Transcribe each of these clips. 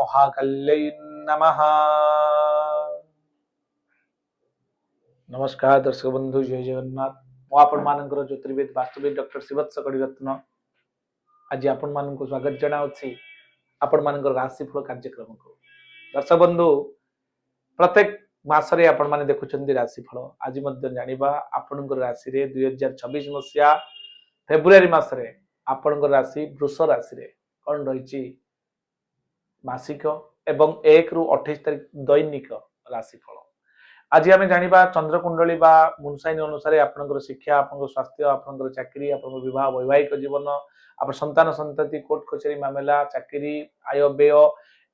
महाकाल्यै नमः। नमस्कार दर्शक बंधु, जय जगन्नाथ। मु आपण मानकर ज्योतिर्विद वास्तुविद डॉक्टर शिवत्स कड़ीरत्न आज आपण मान स्वागत जनावछि आपण मानकर राशिफल कार्यक्रम को। दर्शक बंधु, प्रत्येक मासरे आपण माने देखुछन्ती राशिफल। आज मध्य जानिबा आपणकर राशि रे 2026 मसिया फेब्रुआरी मासरे आपणकर राशि वृष राशि रे कोन रहिछि मासिक एवं 1 रु 28 तारिख दैनिक राशिफल। आज आम जाना चंद्रकुंडली बा मुनसाइन अनुसार आपंकर शिक्षा, आपंकर स्वास्थ्य, आपंकर चाकरी, आपंकर विवाह, वैवाहिक जीवन, आप संतान संतति, कोर्ट कचेरी मामला, चाकरी, आय व्यय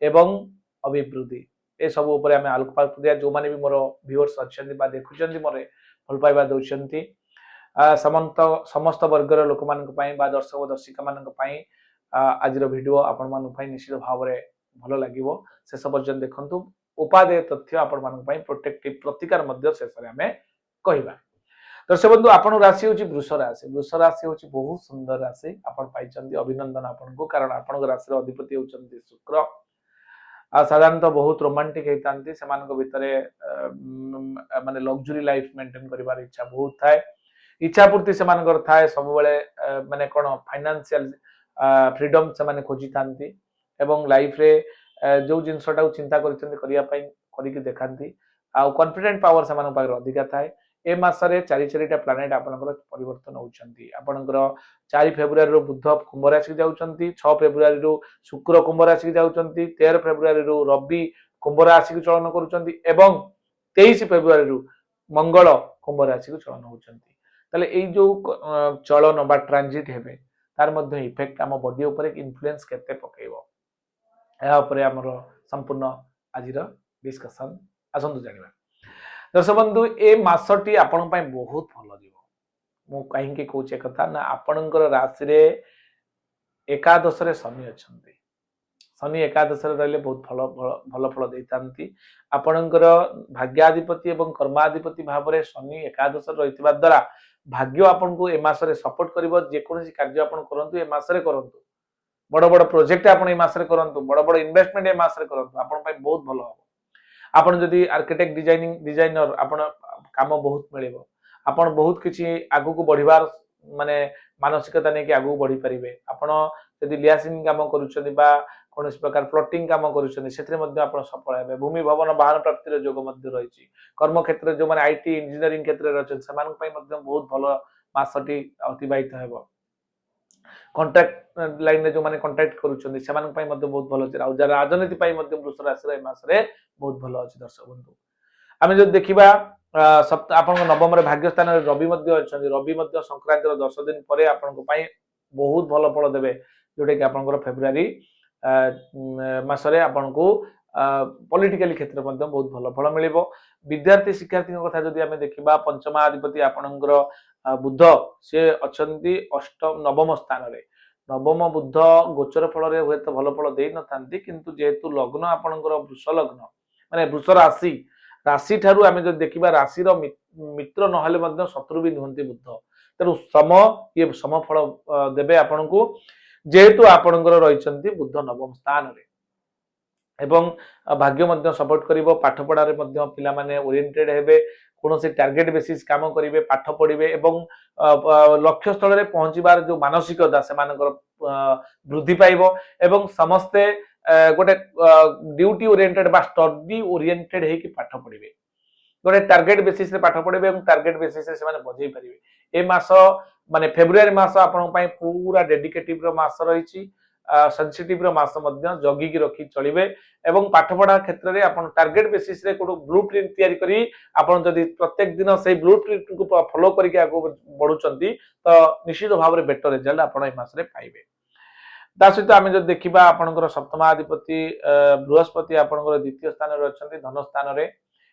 एवं अभिवृद्धि ए सब ऊपर आम आलोकपात करिया। जो माने भी मोर व्यूअर्स अच्छे बा देखुछन्ती मोरे भल पाइबा दउछन्ती समस्त वर्गर लोक मानक पई बा दर्शक दर्शिका मानक पई आजिर वीडियो आपण मानक पई निश्चित भाव में भल लागिवो। शेष पर्यंत देखंतु। उपादेय तथ्य आपण मानक पई प्रोटेक्टिव प्रतिकार मध्य शेष रे हमें कहिबा। दर्शक बंधु, आपण राशि होची वृष राशि। वृष राशि होची बहुत सुंदर राशि। आपण पाइचंती अभिनंदन आपण को, कारण आपण राशि रो अधिपति होचंती शुक्र। साधारणतः बहुत रोमांटिक हेतांती से मानक भितरे माने लग्जरी लाइफ मेंटेन करिवार इच्छा बहुत थाए। इच्छा पूर्ति से मानकर थाए सब बेले माने कोन फाइनेंशियल फ्रीडम से माने खोजी थांती एवं लाइफ रे जो जिनसटा चिंता करिया देखाती आउ कॉन्फिडेंट पावर से अधिका थाए। ए मासरे 4 प्लानेट आपनकर परिवर्तन होउछंती। आपनकर 4 फेब्रुआरी रो बुध कुंभ राशि जाउछंती, 6 फेब्रुआरी रो शुक्र कुंभ राशि जाउछंती, 13 फेब्रुआरी रो रवि कुंभ राशि को चलन करूछंती एवं 23 फेब्रुआरी रो मंगल कुंभ राशि को चलन होउछंती। तले एई जो चलन बा ट्रांजिट हेबे तार मध्ये इफेक्ट हम बॉडी ऊपर इन्फ्लुएंस केते पकेइबो या ऊपर हमर संपूर्ण आजिर डिस्कशन आसंतु जानिबा। दर्शक बंधु, ए मासटी आपण पई बहुत भलो दिबो। मु काहे के कहूचे कथा ना, आपणकर राशि रे एकादश रे शनि अछंती। शनि एकादश रे रहले बहुत भलो फल दैतांती। आपणकर भाग्याधिपति एवं कर्माधिपति भाव रे शनि एकादश रे रहितबा द्वारा भाग्य आपन को ए मास रे सपोर्ट करिवो। जे कोनोसी कार्य आपन करंतु ए मास रे करंतु, बड़ बड़ प्रोजेक्ट आपन ए मास रे करंतु, बड़ बड़ इन्वेस्टमेंट ए मास रे करंतु, आपन पई बहुत भलो हो। आपन जदि आर्किटेक्ट डिजाइनर आपन काम बहुत मिलिबो। आपन बहुत किछि आगु को बढ़िबार माने मानसिकता नै कि आगु बढ़ी परिबे। आपन जदि लियासिन काम करूछथि बा कोनोस प्रकार प्लॉटिंग काम करूछथि सेथरे मध्ये आपन सफल हेबे। भूमि भवन वाहन प्राप्ति रो योग मध्ये रहिछि। कर्म क्षेत्र जो माने आईटी इंजीनियरिंग क्षेत्र रे रहछन समान पई मध्ये बहुत भलो मासटी अतिबाहित हेबो। कॉन्ट्रैक्ट लाइन रे जो माने कॉन्ट्रैक्ट करूछथि समान पई मध्ये बहुत भलो अछि। आ जरा राजनीति पई मध्ये वृष राशि रे मास रे बहुत भलो अछि। दर्शक बंधु, आमे जो देखिबा सप्ताह आपन नवम रे भाग्य स्थान रे रवि मध्ये अछन। रवि मध्ये संक्रांति रो 10 दिन परे आपन को पई बहुत भलो फल देबे, जोटे कि आपन फेब्रुआरी मासरे आपन को पॉलिटिकल क्षेत्र मध्ये बहुत भलो फल मिलिबो। विद्यार्थी शिक्षार्थी कथा जदि आमे देखिबा पंचमाधिपति आपनकर बुध से अछंती अष्टम नवम स्थान रे। नवम बुध गोचर फल रे होय तो भलो फल देई न थांती, किंतु जेहेतु लग्न आपनकर वृष लग्न माने वृष राशि राशि ठारू आमे जो देखिबा राशि रो मित्र नहले मध्ये शत्रु भी नुहंती बुध। तेनु ये सम फल देबे आपन को, जेहेतु आपनकर रहिचंती बुध नवम स्थान रे एवं भाग्य मध्ये सपोर्ट करिवो। पाठ पढ़ा रे मध्ये पिला माने ओरिएंटेड हेबे, कोनोसी टार्गेट बेसिस काम करिवे, पाठ पढ़िवे एवं लक्ष्य स्थल रे पहुंचीबार जो मानसिकता से मानकर वृद्धि पाइबो एवं समस्ते गोटे ड्यूटी ओरिएंटेड बा स्टडी ओरिएंटेड हे कि पाठ पढ़िवे। गोटे टार्गेट बेसिस रे पाठ पढ़िवे एवं टार्गेट बेसिस रे से माने बजै परिवे। ए मास माने फेब्रुआरी मास आपन पई पूरा डेडिकेटिव रो मास रहिछि। सेंसिटिव रो मास मध्ये जगी की रखी चलिबे एवं पाठ पढ़ा क्षेत्र रे आपन टार्गेट बेसिस रे कोनो ब्लूप्रिंट तयारी करी आपन जदि प्रत्येक दिन सेही ब्लूप्रिंट को फॉलो करिके आगो बढ़ुचंती तो निश्चित भाव रे बेटर रिजल्ट आपन ए मास रे पाइबे। ता सहित आमे जो देखिबा आपनकर सप्तमाधिपति बृहस्पति आपनकर द्वितीय स्थान रे अछंती धन स्थान रे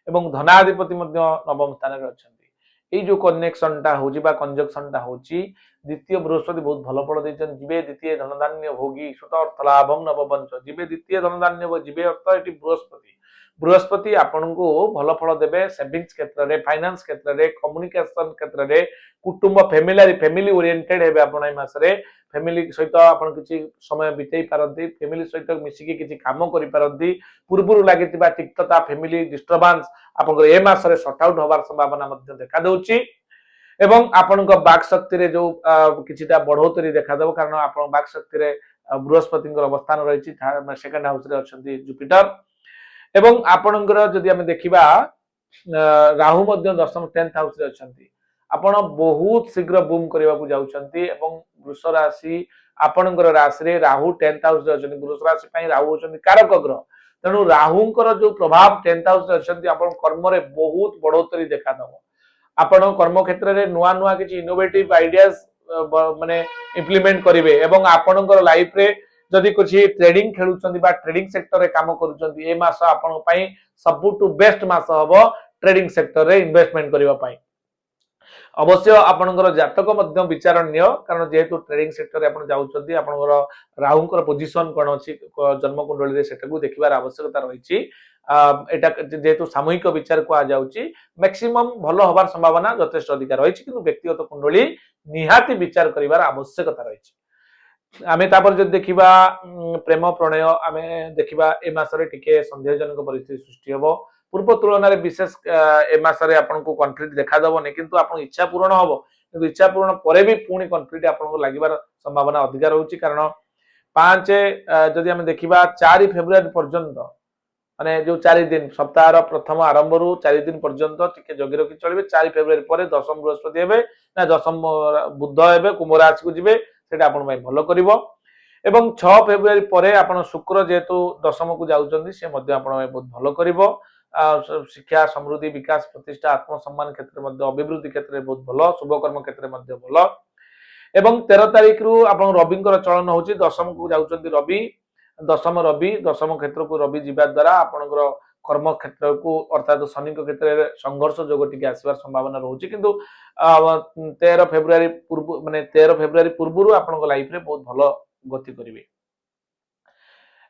एवं धनाधिपति मध्ये नवम स्थान रे अछंती। ए जो कनेक्शन टा होजी बा कंजक्शन टा होची, द्वितीय बृहस्पति बहुत भलो फल दैछन। जीवे द्वितीय धनधान्य भोगी सुत अर्थ लाभम नवबंच। जीवे द्वितीय धनधान्य जीवे अर्थ एटी बृहस्पति। बृहस्पति आपन को भलो फल देबे सेविंग्स क्षेत्र रे, फाइनेंस क्षेत्र रे, कम्युनिकेशन क्षेत्र रे, कुटुंब फैमिली ओरिएंटेड हेबे आपन ए मास रे। फैमिली सहित आपण किछि समय बितेई पारंती फैमिली सहित मिसिकी किछि काम करि पारंती पूर्वरु लागितिबा तिक्तता फैमिली डिस्टर्बेंस आपन ए मासरे सॉर्ट आउट होबार संभावना मध्ये देखा दउची एवं आपण बाक शक्ति रे जो किछिटा बढ़ोतरी देखा दब कारण आपण बाक शक्ति रे बृहस्पति अवस्थान रही सेकेंड हाउस रे अछंती जुपिटर एवं आपणकर जदि आमे देखिबा राहु मध्य दशम 10th हाउस रे अछंती आपण बहुत शीघ्र बूम करबा को जाउछंती एवं वृष राशि आपणकर राशि रे राहु 10th हाउस रे अछंती वृष राशि पई राहु अछंती कारक ग्रह तेनु राहुंकर जो प्रभाव 10th हाउस रे अछंती आपण कर्म रे बहुत बढ़ोतरी देखा दब आपण कर्म क्षेत्र रे नुआ नुआ किछि इनोवेटिव आइडियाज माने इंप्लीमेंट करिवे एवं आपणकर लाइफ रे जदि कुछ ट्रेडिंग खेलुचंती बा ट्रेडिंग सेक्टर रे काम करूचंती ए मास आपण पई सबटु बेस्ट मास हबो ट्रेडिंग सेक्टर रे इन्वेस्टमेंट करिवा पई अवश्य आपणकर जातक मध्य विचारणीय कारण जेहेतु ट्रेडिंग सेक्टर रे आपण जाउचंती आपणकर राहुंकर पोजीशन कोन अछि जन्म कुंडली रे सेटकू देखिबार आवश्यकता रहिछि एटा जेहेतु सामूहिक विचार को आ जाउची मैक्सिमम भलो होबार संभावना यथेष्ट अधिकार रहिछि किंतु व्यक्तिगत कुंडली निहाती विचार करिवार आवश्यकता रहिछि आमे तापर जदि देखिबा प्रेम प्रणय आमे देखिबा ए मासरे टिके संदेहजनक परिस्थिति सृष्टि हेबो पूर्व तुलना रे विशेष ए मासरे आपन को कॉन्फ्लिक्ट देखा दबोनी किंतु आपन इच्छा पूर्ण होबो किंतु इच्छा पूर्ण परे भी पुणी कॉन्फ्लिक्ट आपन को लागिबार संभावना अधिकार होउची कारण 5 जदि आमे देखिबा 4 फेब्रुआरी पर्यंत माने जो 4 दिन सप्ताह प्रथम आरंभ रु 4 दिन पर्यंत टिके जगी रखि चलिबे 4 फेब्रुआरी परे दशम बृहस्पति हेबे ना दशम बुध हेबे कुंभ राशि को जिबे सेटा आपन भाई भलो करिवो एवं 6 फेब्रुआरी परे आपन शुक्र जेतु दशम को जाउचंदी से मध्य आपन भाई बहुत भलो करिवो शिक्षा समृद्धि विकास प्रतिष्ठा आत्मसम्मान क्षेत्र में अभिवृद्धि क्षेत्र में बहुत भल शुभकर्म क्षेत्र में भल एवं 13 तारीख रु आपन रविंकर चलन होची दशम को जाउचंदी रवि दशम क्षेत्र को रवि जीवा द्वारा आपनकर कर्म क्षेत्र को अर्थात शनि क्षेत्र में संघर्ष जोग टिके आसीबार संभावना रहउची किंतु 13 फेब्रुआरी पूर्व माने 13 फेब्रुआरी पूर्व आपन लाइफ रे बहुत भल गति करिवे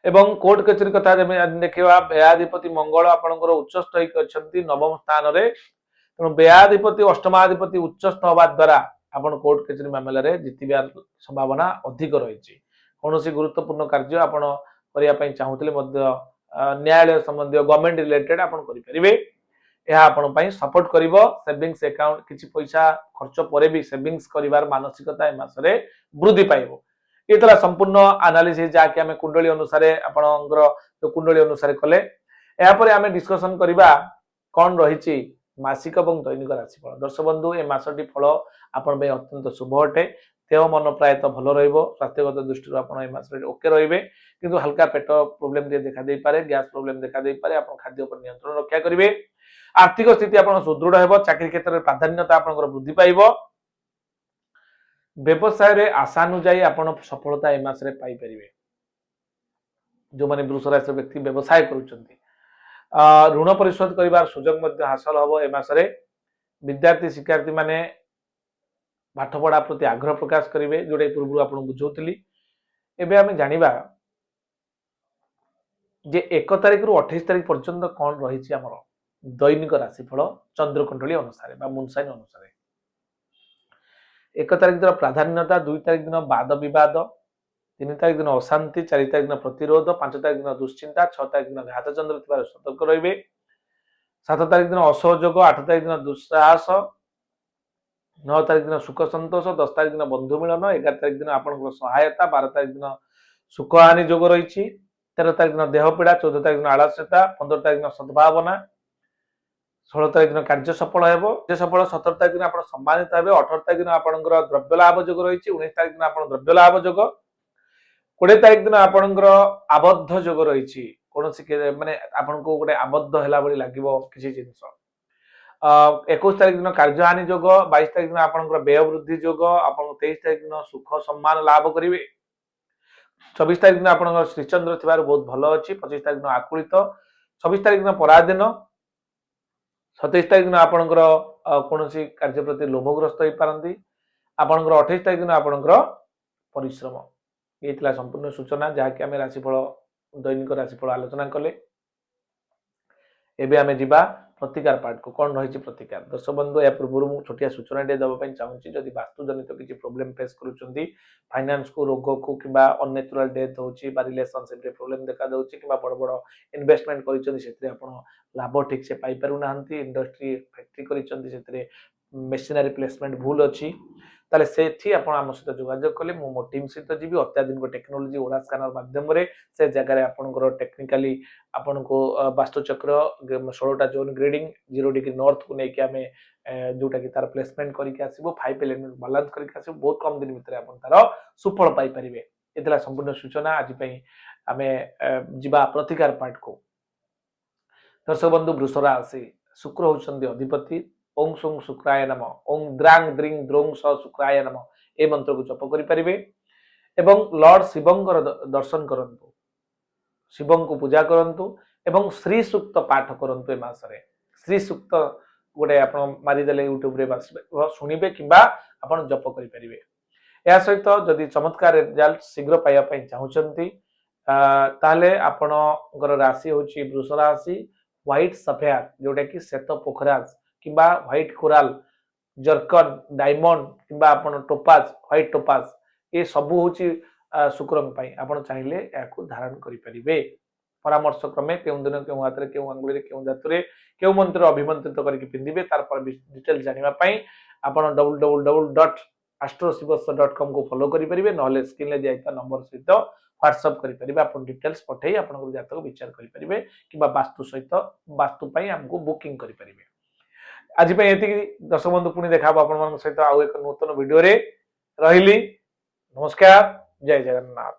एवं कोर्ट कचेरी कथा देखा व्ययाधिपति मंगल आपनकर उच्चस्थ होती नवम स्थान रे तेणु व्ययाधिपति अष्टमाधिपति उच्चस्थ हवा द्वारा आपन कोर्ट कचेरी मामला रे जितिबार संभावना अधिक रही कौन गुरुत्वपूर्ण कार्य आपन करिया पई चाहूतले मध्य न्यायालय संबंधी गवर्नमेंट रिलेटेड आपन करि परिबे यह आपन पई सपोर्ट करिवो सेविंग्स अकाउंट किछि पैसा खर्च परे भी सेविंग्स करिवार मानसिकता ए मासरे वृद्धि पाइबो ये तला संपूर्ण एनालिसिस जाके हमें कुंडली अनुसार आपनकर जो कुंडली अनुसार कले या परे हमें डिस्कशन करिबा कोन रहिछि मासिक एवं दैनिक राशिफल दर्शक बंधु ए मासटी फल आपन बे अत्यंत शुभ अटे देह मन प्रायतः भल रहिबो स्वास्थ्यगत दृष्टि आपन ए मासरे ओके रहिबे किंतु हल्का पेट प्रॉब्लम दे देखा दे पारे गैस प्रॉब्लम देखा दे पारे आपन खाद्य पर नियंत्रण रक्षा करिवे आर्थिक स्थिति आपन सुदृढ़ हेबो चाकरी क्षेत्र में प्राधान्यता आपनकर वृद्धि पाइबो व्यवसाय रे आशानुजाई आपण सफलता ए मास रे पाई परिवे जो माने वृष राशि व्यक्ति व्यवसाय करूचंती ऋण परिशोध करिवार सुजोग मध्य हासिल हबो ए मास रे विद्यार्थी शिक्षार्थी माने पाठ पढ़ा प्रति आग्रह प्रकाश करिवे जोडे पूर्व आपण बुझौतली एबे हम जानिबा जे 1 तारिख रु 28 तारिख पर्यंत कोन रहिछि हमर दैनिक राशिफल चंद्रकुंडली अनुसार बा मूनसाइन अनुसार 1 तारिख दिन प्राधान्यता 2 तारिख दिन वाद विवाद 3 तारिख दिन अशांति 4 तारिख दिन प्रतिरोध 5 तारिख दिन दुश्चिंता 6 तारिख दिन घात चंद्र थिबार सतर्क रहिबे 7 तारिख दिन असहयोग 8 तारिख दिन दुस्साहस 9 तारिख दिन सुख संतोष 10 तारिख दिन बंधु मिलन 11 तारिख दिन आपनकर सहायता 12 तारिख दिन सुख हानि जोग रहिछि 13 तारिख दिन देह पीड़ा 14 तारिख दिन आलस्यता 15 तारिख दिन सद्भावना 16 तारिख दिन कार्य सफल हेबो जे सफल 17 तारिख दिन आपण सम्मानित हेबे 18 तारिख दिन आपनकर द्रव्य लाभ जोग रहिछि 19 तारिख दिन आपण द्रव्य लाभ जोग 20 तारिख दिन आपनकर आबद्ध जोग रहिछि कोनोसी माने आपनको गोटे आबद्ध हैला बळी लागिवो किछि जिंस 21 तारिख दिन कार्य हानि जोग 22 तारिख दिन आपनकर व्यय वृद्धि जोग आपण 23 तारिख दिन सुख सम्मान लाभ करिवे 24 तारिख दिन आपनकर श्रीचंद्र थिबार बहुत भलो अछि 25 तारिख दिन आकुलित 26 तारिख दिन पराधीन 27 तारिख दिन आपनकर कोनोसी कार्य प्रति लोभग्रस्त होई पारंती आपनकर 28 तारिख दिन आपनकर परिश्रम ये संपूर्ण सूचना जहाँकि आम राशिफल दैनिक राशिफल आलोचना कले एबे आमे जिबा प्रतिकार पार्ट को कौन रही प्रतिकार दर्शक बंधु या पूर्व मुझे छोटिया सूचना टे देवाई चाहूँगी जदि वास्तु जनित किसी प्रोब्लेम फेस करुँच फाइनान्स को रोग को कि अननेचुरल डेथ हो रिलेशनशिप प्रोब्लेम देखा दूसरी कि बड़ बड़ इन्वेस्टमेंट कर लाभ ठीक से पाई पारु ना इंडस्ट्री फैक्ट्री कर मेसिनरी प्लेसमेंट भूल अच्छी ताले सेठी आपण आम सहित जोगाजोग कले मो टीम सहित जीवी अत्याधुनिक टेक्नोलोजी ओडा स्कैनर माध्यम से जगह आपंकर टेक्निकाली आपन को वास्तुचक्र 16टा जोन ग्रेडिंग 0 डिग्री नॉर्थ को लेकिन आम जोटा कि तार प्लेसमेंट करके आसबो 5 एलिमेंट बैलेंस करके आसबो बहुत कम दिन भीतर आपन तार सुफल पाई परिबे एतला संपूर्ण सूचना आज पई आमे जीवा प्रतिकार पार्ट को दर्शक बंधु वृष राशि शुक्र होचंदी अधिपति ओं सुं शुक्राय नम ओं द्रांग द्रिंग द्रों स शुक्राय नम ए मंत्र को जप करि परिबे एवं लॉर्ड शिवंकर दर्शन करंतु शिवं को पूजा करंतु एवं श्री सूक्त पाठ करंतु ए मासरे श्री सूक्त गोटे आपण मारि देले यूट्यूब रे सुनिबे किबा आपण जप करि परिबे या सहित जदि चमत्कार रिजल्ट शीघ्र पाइबा पई चाहुचंती ताले आपणकर राशि होची वृष राशि व्हाइट सफेद जोटा कि श्वेत Pokhraj किबा white Koral zircon diamond किबा आपण टोपाज व्हाइट टोपाज ये सब होची शुक्रंग पई आपण चाहिले याकू धारण करि परिबे परामर्श क्रमे केउ दिन केउ हाथ रे केउ अंगुली रे केउ दात रे केउ मंत्र अभिमंत्रित करके पिंदिबे तार पर डिटेल जानिबा पई आपण www.astrosivas.com को फॉलो करि परिबे नॉलेज स्क्रीन ले जाइता नंबर सहित व्हाट्सएप करि परिबे आपण डिटेल्स पठेई आपण जातक विचार करि परिबे किबा वास्तु सहित वास्तु पई हमको बुकिंग करि परिबे आज ये दर्शक बंधु पुणी देखा आपण सहित आउ एक नूतन वीडियो रे रहिली नमस्कार जय जगन्नाथ।